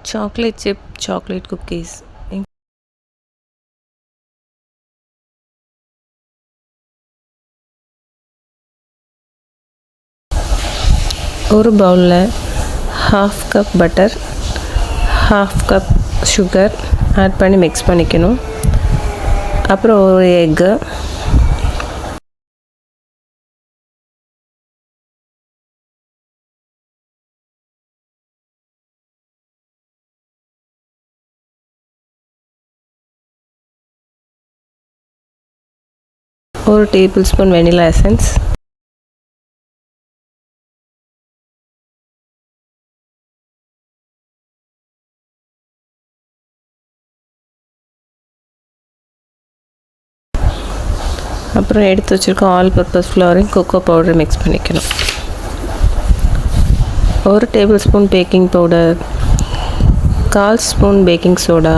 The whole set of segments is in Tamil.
chocolate chip chocolate cookies. ஒரு பவுலில் half cup butter, half cup sugar add பண்ணி மிக்ஸ் பண்ணிக்கணும். அப்புறம் ஒரு எக்கு, ஒரு டேபிள் ஸ்பூன் வெனிலா எசன்ஸ், அப்புறம் எடுத்து வச்சுருக்க ஆல் பர்பஸ் ஃப்ளோரையும் கொக்கோ பவுடர் மிக்ஸ் பண்ணிக்கணும். ஒரு table spoon baking powder, 1/4 spoon baking soda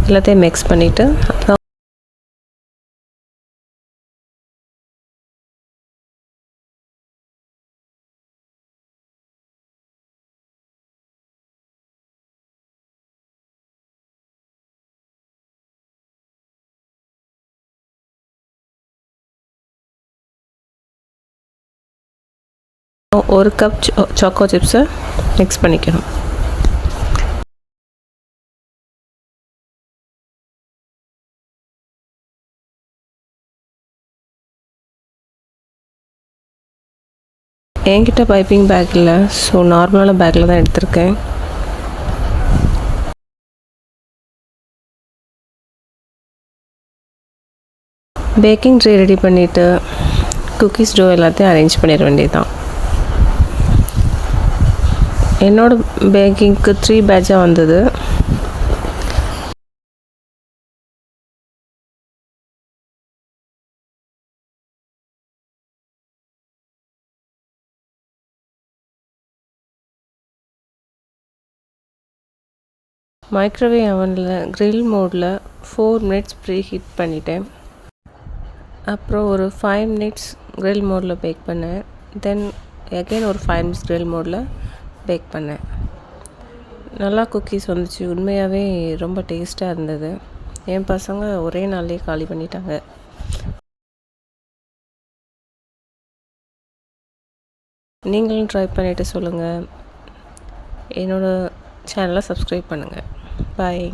எல்லாத்தையும் மிக்ஸ் பண்ணிவிட்டு அப்புறம் ஒரு கப் சாக்கோ சிப்ஸை மிக்ஸ் பண்ணிக்கணும். என்கிட்ட பைப்பிங் பேக் இல்லை, ஸோ நார்மலான பேக்கில் தான் எடுத்திருக்கேன். பேக்கிங் ட்ரே ரெடி பண்ணிவிட்டு குக்கீஸ் டோ எல்லாத்தையும் அரேஞ்ச் பண்ணிட வேண்டியது தான். என்னோடய பேக்கிங்க்கு 3 பேட்சாக வந்தது. மைக்ரோவேவ் அவனில் க்ரில் மோடில் 4 மினிட்ஸ் ப்ரீ ஹீட் பண்ணிட்டேன். அப்புறம் ஒரு 5 மினிட்ஸ் க்ரில் மோடில் பேக் பண்ணேன். தென் அகெயின் ஒரு 5 மினிட்ஸ் க்ரில் மோடில் பேக் பண்ணேன். நல்லா குக்கீஸ் வந்துச்சு. உண்மையாகவே ரொம்ப டேஸ்ட்டாக இருந்தது. என் பசங்க ஒரே நாள்லேயே காலி பண்ணிட்டாங்க. நீங்களும் ட்ரை பண்ணிவிட்டு சொல்லுங்கள். என்னோடய சேனலை சப்ஸ்கிரைப் பண்ணுங்கள். பாய்.